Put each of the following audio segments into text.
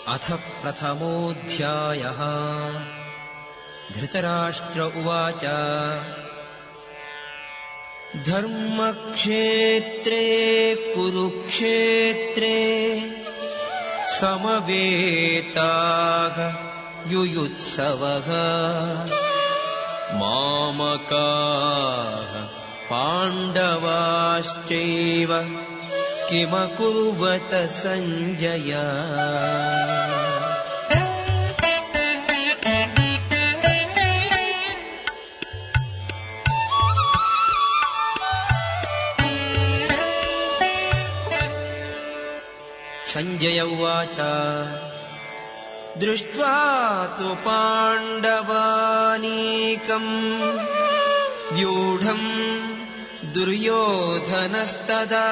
अथ प्रथमोऽध्यायः। धृतराष्ट्र उवाच धर्मक्षेत्रे कुरुक्षेत्रे समवेताः युयुत्सवः मामकाः पाण्डवाश्चैव किमकुर्वत संजय। संजय उवाच दृष्ट्वा तु पाण्डवानीकम् व्यूढम् दुर्योधनस्तदा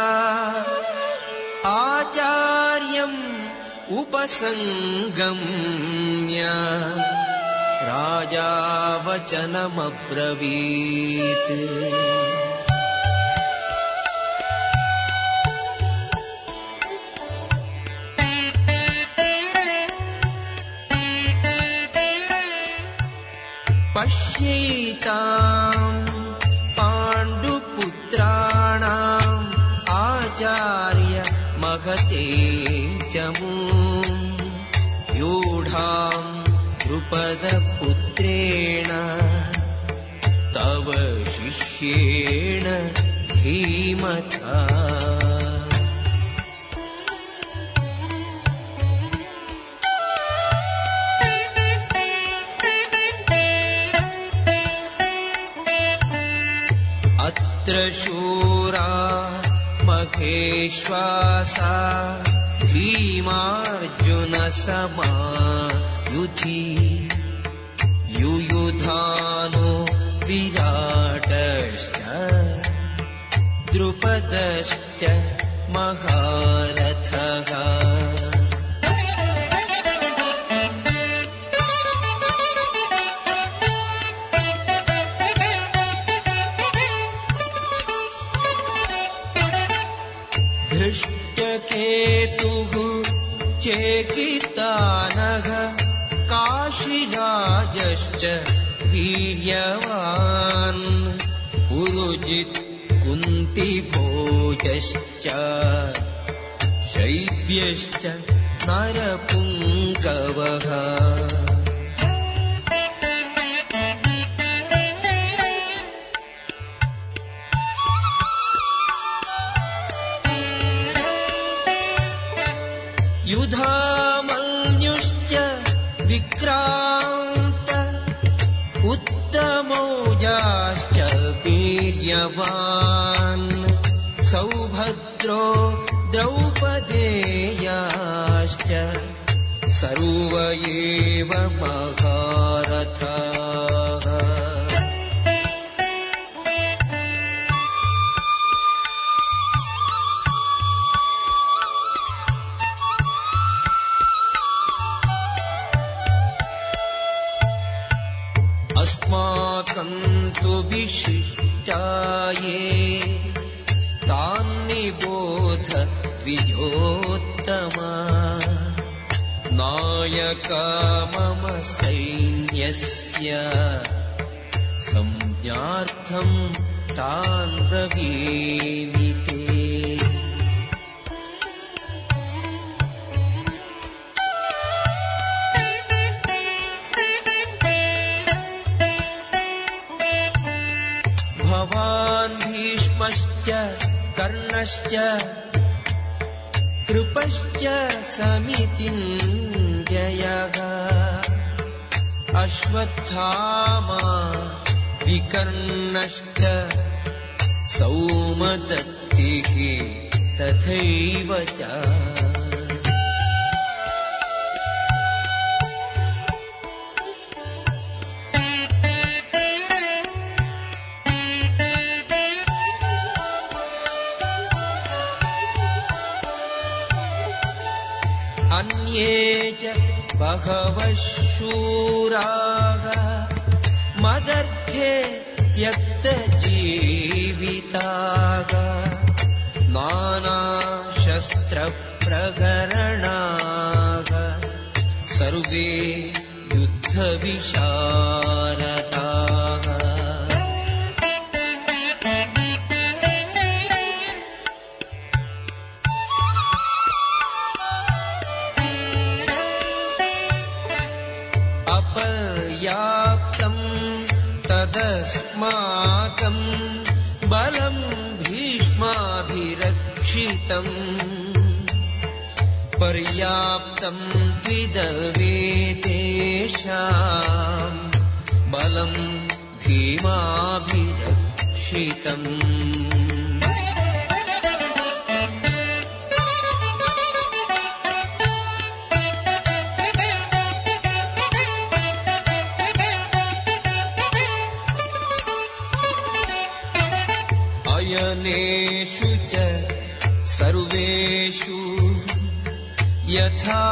आचार्यम् उपसङ्गम्य राजा वचनमब्रवीत्। पश्यैताम् पाण्डुपुत्राणाम् आचार्य महते चमूम् व्यूढाम् द्रुपदपुत्रेण तव शिष्येण धीमता। शूरा महेश्वासा भीमार्जुनसमायुधि युयुधानो विराटश्च द्रुपदश्च महारथः। धृष्टकेतुः चेकितानः काशिराजश्च वीर्यवान् पुरुजित् कुन्तिभोजश्च शैब्यश्च नरपुङ्गवः। युधामन्युश्च विक्रान्त उत्तमौजाश्च वीर्यवान् सौभद्रो द्रौपदेयाश्च सर्व एव महारथाः। अस्माकं तु विशिष्टाये तान्निबोध द्विजोत्तमा नायका मम सैन्यस्य संज्ञार्थं तान् ब्रवीमि ते। भवान् भीष्मश्च कर्णश्च कृपश्च समितिञ्जयः अश्वत्थामा विकर्णश्च सौमदत्तिः तथैव च। अन्ये च बहवः शूराः मदर्थे त्यक्तजीविताः नानाशस्त्रप्रहरणाः सर्वे युद्धविशारदाः अपर्याप्तं तदस्माकं बलं भीष्माभिरक्षितम् पर्याप्तं द्विदवेतेषां बलं भीमाभिरक्षितम् अयनेषु च सर्वेषु यथा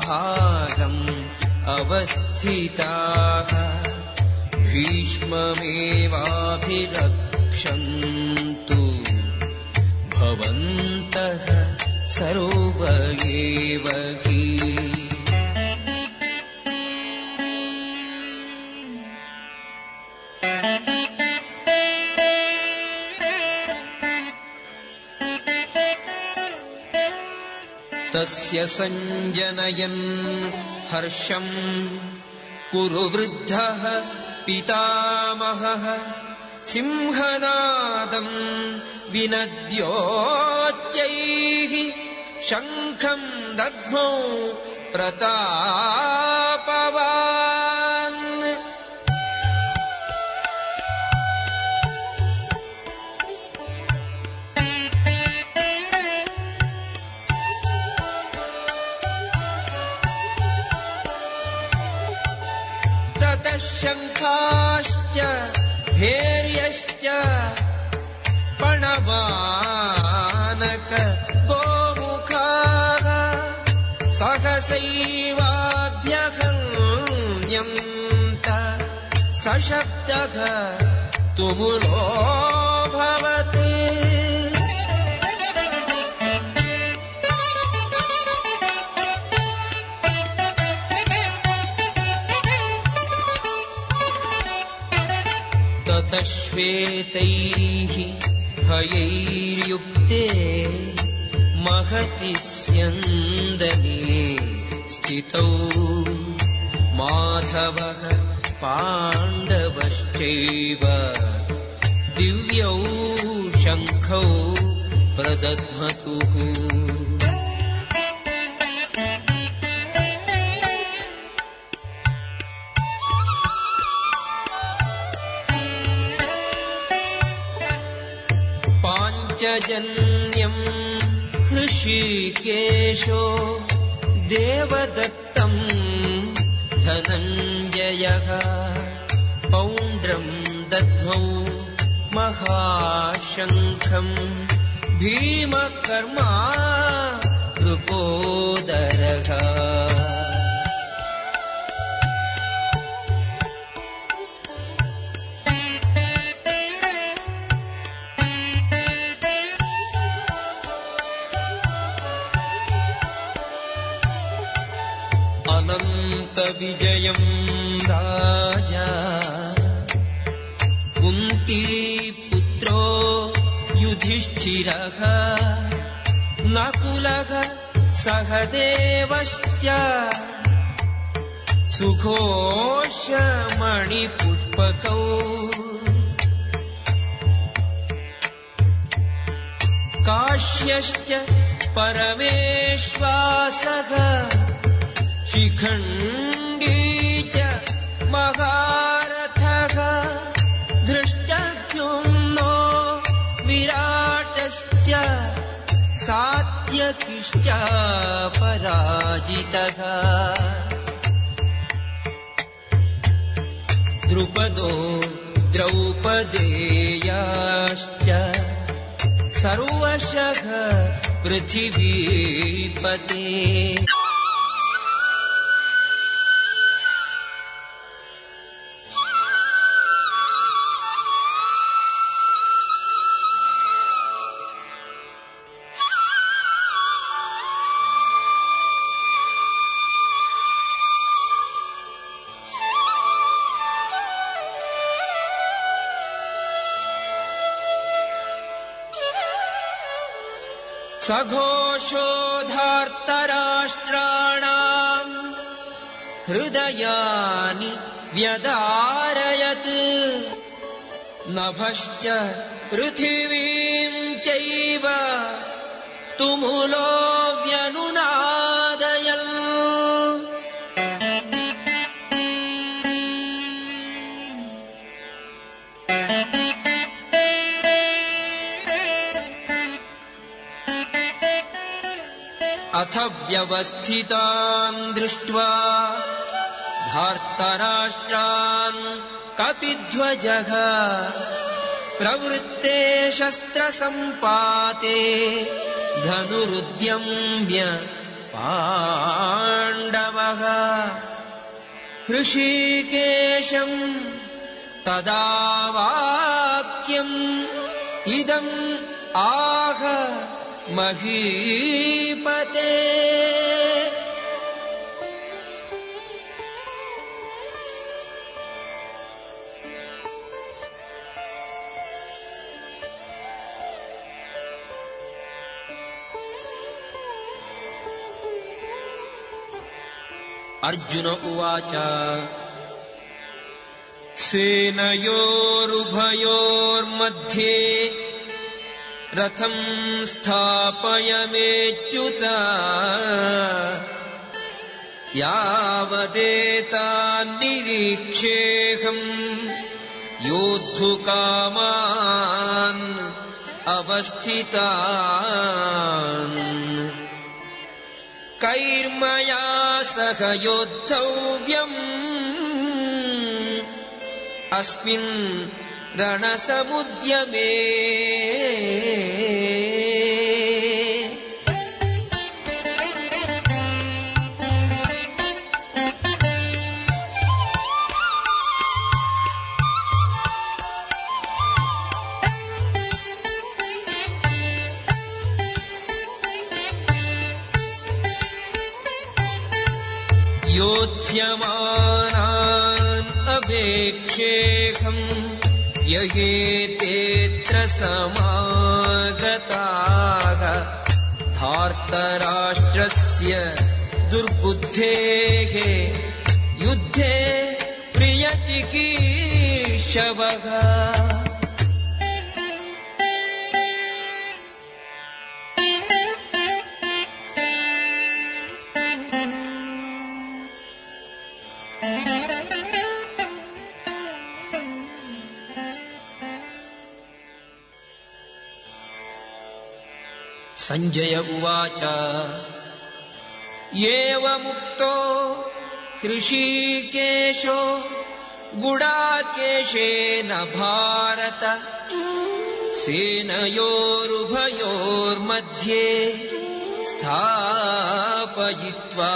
भागम् अवस्थिताः भीष्ममेवाभिरक्षन्तु भवन्तः सर्व एव हि तस्य सञ्जनयन् हर्षम् कुरु वृद्धः पितामहः सिंहनादम् विनद्योच्चैः शङ्खम् दद्मौ प्रतापवान् शङ्खाश्च धैर्यश्च पणवानक गोमुखाः सहसैवाभ्यहन्यन्त सशब्दः तुमुलोऽभवत् श्वेतैः भयैर्युक्ते महति स्यन्दने स्थितौ माधवः पाण्डवश्चैव दिव्यौ शङ्खौ प्रदध्मतुः जन्यम् हृषीकेशो देवदत्तम् धनञ्जयः पौण्ड्रम् दद्मौ महाशङ्खम् भीमकर्मा नृपोदरः विजयम् राजा कुन्तीपुत्रो युधिष्ठिरः नकुलः सहदेवश्च सुघोषमणिपुष्पकौ काश्यश्च परमेश्वासः शिखण्डी च महारथः धृष्टद्युम्नो विराटश्च सात्यकिश्च पराजितः द्रुपदो द्रौपदेयाश्च सर्वशः पृथिवीपते सघोषोधार्तराष्ट्राणाम् हृदयानि व्यदारयत् नभश्च पृथिवीं चैव तुमुलो व्यनुनादयन् अथ व्यवस्थितान् दृष्ट्वा धार्तराष्ट्रान् कपिध्वजः प्रवृत्ते शस्त्रसम्पाते धनुरुद्यम्य पाण्डवः हृषीकेशं तदा वाक्यम् इदम् आह महीपते अर्जुन उवाच सेनयोरुभयोर्मध्ये रथं स्थापयमेच्युत यावदेतान्निरीक्षेऽहं योद्धुकामान् अवस्थितान् कैर्मया सह योद्धव्यम् अस्मिन् रणसमुद्यमे योत्स्यमानान् अवेक्षेऽहम् ययेतेऽत्र समागताः धार्तराष्ट्रस्य दुर्बुद्धेः युद्धे प्रियचिकीर्षवः संजय उवाच एवमुक्तो हृषीकेशो गुडाकेशेन भारत सेनयोरुभयोर्मध्ये स्थापयित्वा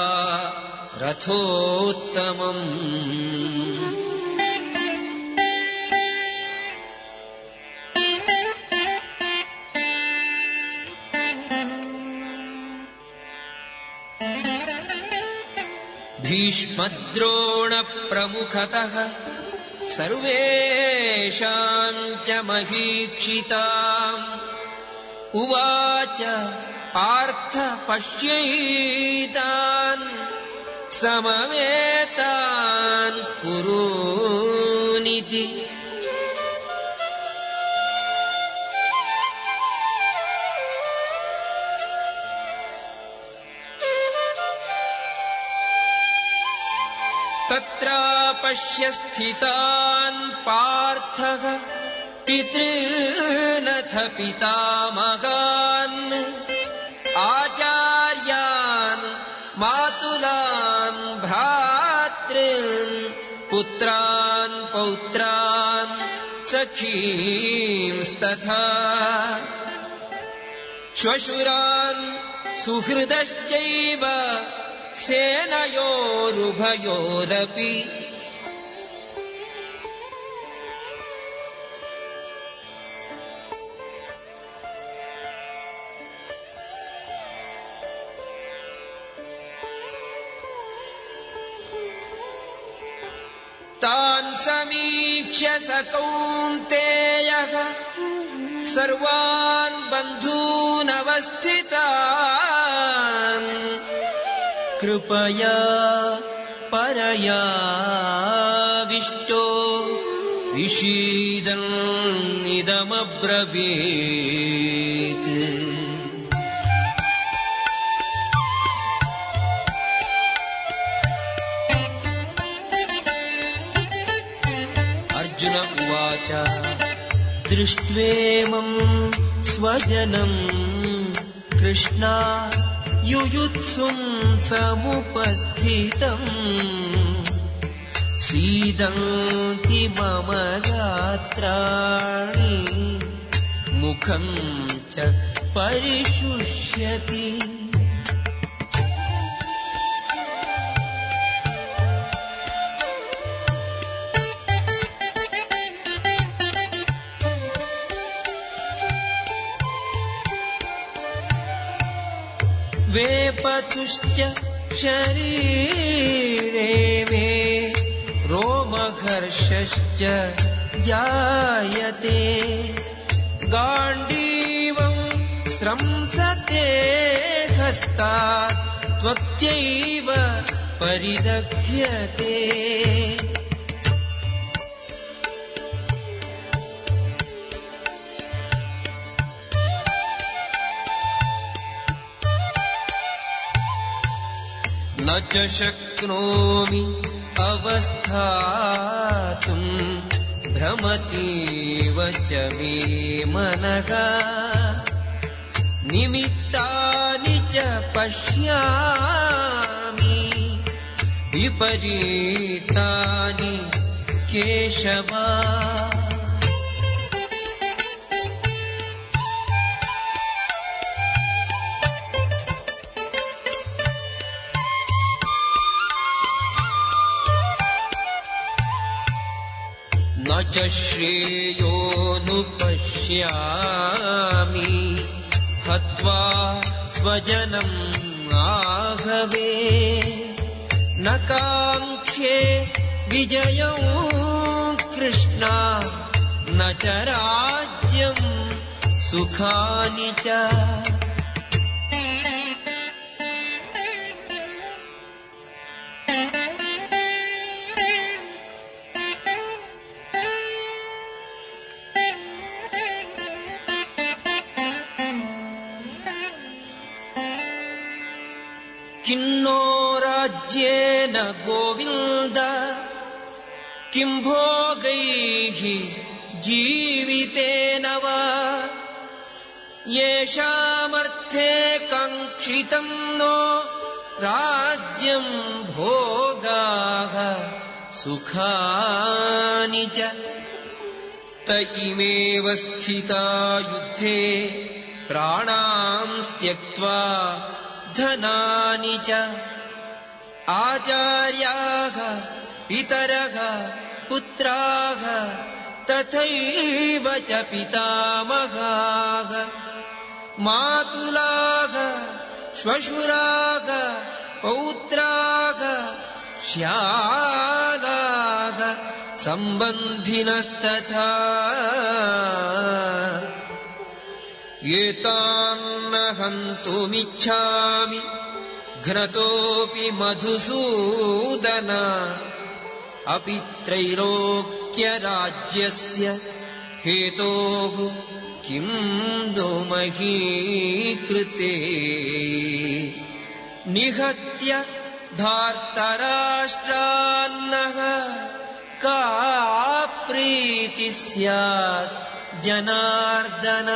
रथोत्तमम् भीष्मद्रोणप्रमुखतः सर्वेषां च महीक्षिताम् उवाच पार्थ पश्यैतान् समवेतान् कुरूनिति तत्र पश्य स्थितान् पार्थः पितॄनथ पितामहान् आचार्यान् मातुलान् भ्रातॄन् पुत्रान् पौत्रान् सखींस्तथा श्वशुरान् सुहृदश्चैव सेनयोरुभयोरपि तान् समीक्ष्य स कौन्तेयः सर्वान् बन्धूनवस्थितान् कृपया परयाविष्टो विषीदन्निदमब्रवीत्। अर्जुन उवाच दृष्ट्वेमं स्वजनं कृष्णा युयुत्सुं समुपस्थितम् सीदन्ति मम गात्राणि मुखं च परिशुष्यति। वेपतुश्च शरीरे मे रोमहर्षश्च जायते गाण्डीवं स्रंसते हस्तात् त्वच्चैव परिदह्यते। न च शक्नोमि अवस्थातुं भ्रमतीव च मे मनः निमित्तानि च पश्यामि विपरीतानि केशव। न च श्रेयोनुपश्यामि हत्वा स्वजनम् आहवे न काङ्क्षे विजयं कृष्णा न च राज्यं सुखानि च। किन्नो राज्येन गोविन्द किं भोगैः जीवितेन वा येषामर्थे काङ्क्षितं नो राज्यं भोगाः सुखानि च। त इमेव स्थिता युद्धे प्राणां त्यक्त्वा धनानि च आचार्याः पितरः पुत्राः तथैव च पितामहाः मातुलाः श्वशुराः पौत्राः श्यालाः सम्बन्धिनस्तथा एतान्न हन्तुमिच्छामि घ्नतोऽपि मधुसूदन अपि त्रैलोक्यराज्यस्य हेतोः किं नो मही कृते। निहत्य धार्तराष्ट्रान्नः का प्रीतिः स्यात् जनार्दन।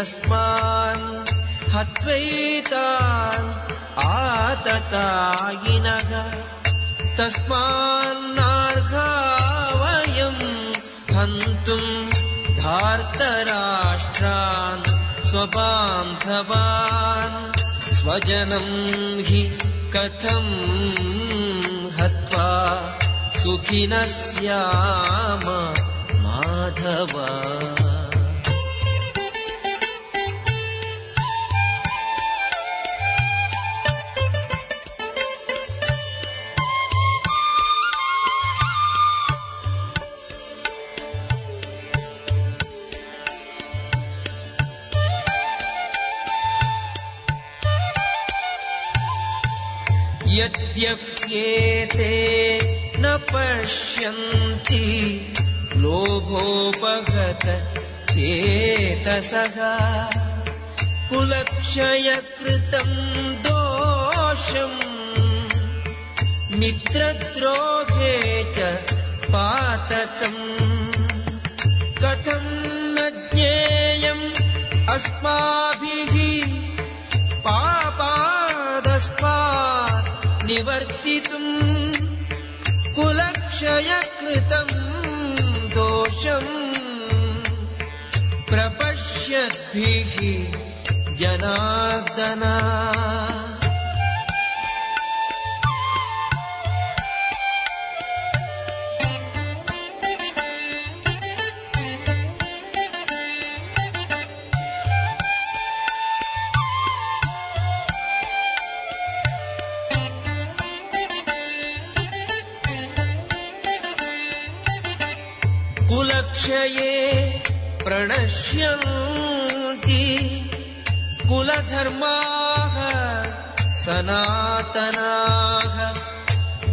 तस्मान् हत्वैतान् आततायिनः तस्मान्नार्हावयम् हन्तुम् धार्तराष्ट्रान् स्वबान्धवान् स्वजनम् हि कथम् हत्वा सुखिनः स्याम माधव। यद्यप्येते न पश्यन्ति लोभोपहत चेतसः कुलक्षयकृतम् दोषम् मित्रद्रोहे च पातकम् कथम् न ज्ञेयम् अस्माभिः पापादस्मात् निवर्तितुम् कुलक्षयकृतम् दोषम् प्रपश्यद्भिः जनार्दन। कुलक्षये प्रणश्यन्ति कुलधर्माः सनातनाः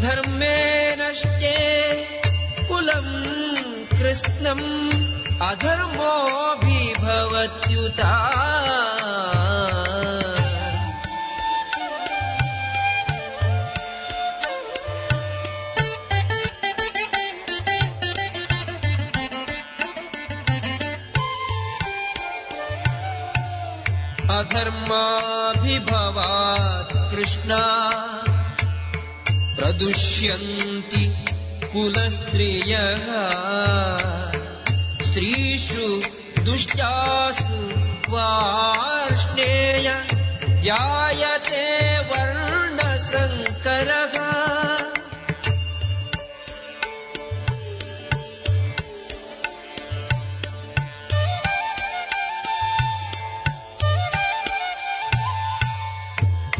धर्मे नष्टे कुलम् कृत्स्नम् अधर्मोऽभिभवत्युता। अधर्माभिभवात् कृष्णा प्रदुष्यन्ति कुलस्त्रियः स्त्रीषु दुष्टासु वार्ष्णेय जायते वर्णसङ्करः।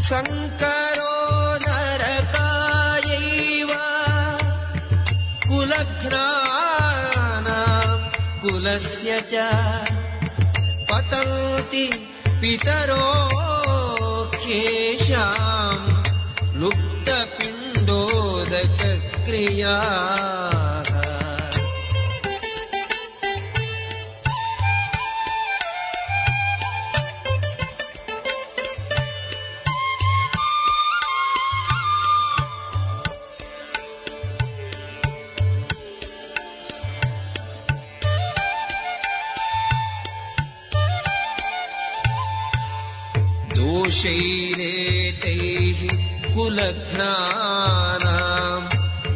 संकरो नरकायैव कुलघ्नानाम् कुलस्य च पतन्ति पितरो ह्येषाम् लुप्तपिण्डोदकक्रियाः। दोषैरेतैः कुलघ्नानाम्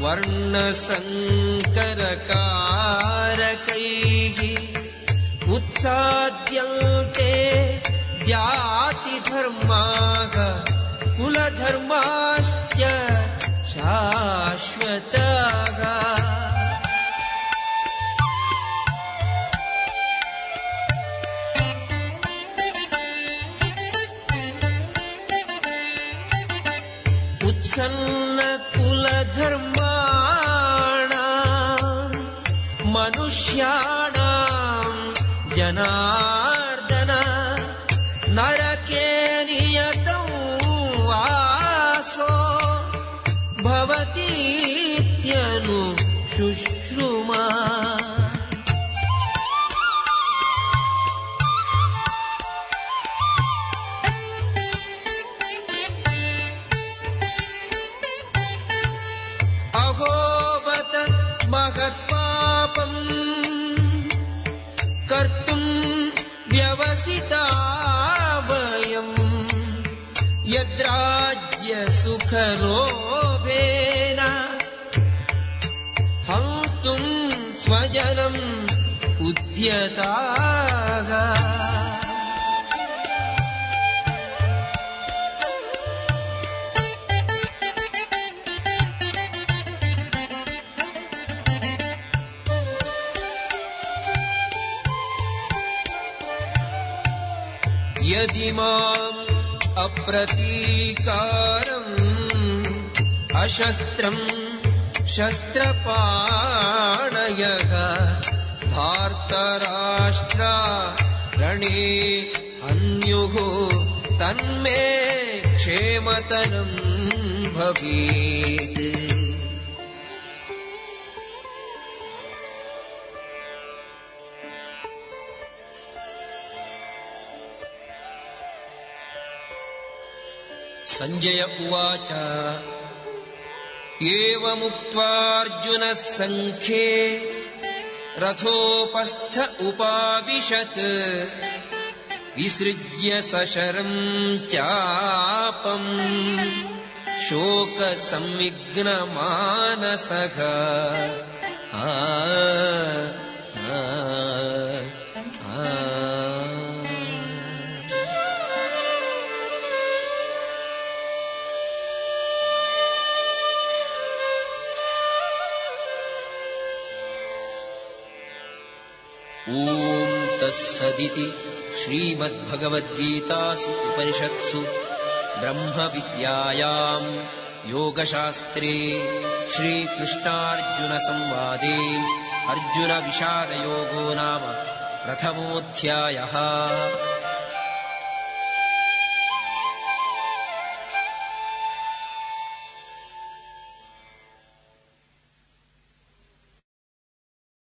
वर्णसङ्करकारकैः उत्साद्यन्ते जातिधर्माः कुलधर्माश्च शाश्वताः। उत्सन्नकुलधर्माणाम् मनुष्याणाम् जनार्दन नरके नियतं वासो भवतीत्यनुशुश्रुमा। अहोबत महत्पापम् कर्तुम् व्यवसायिनः ग्रसिता वयम् यद्राज्यसुखलोभेन हन्तुम् स्वजनम् उद्यताः यदि माम् अप्रतीकारम् अशस्त्रम् शस्त्रपाणयः धार्तराष्ट्रा रणे हन्युः तन्मे क्षेमतरम् भवेत्। संजय उवाच एवमुक्त्वार्जुनः सङ्ख्ये रथोपस्थ उपाविशत् विसृज्य सशरम् चापम् शोकसंविघ्नमानसः ॐ तत्सदिति श्रीमद्भगवद्गीतासु उपनिषत्सु ब्रह्मविद्यायाम् योगशास्त्रे श्रीकृष्णार्जुनसंवादे अर्जुनविषादयोगो नाम प्रथमोऽध्यायः।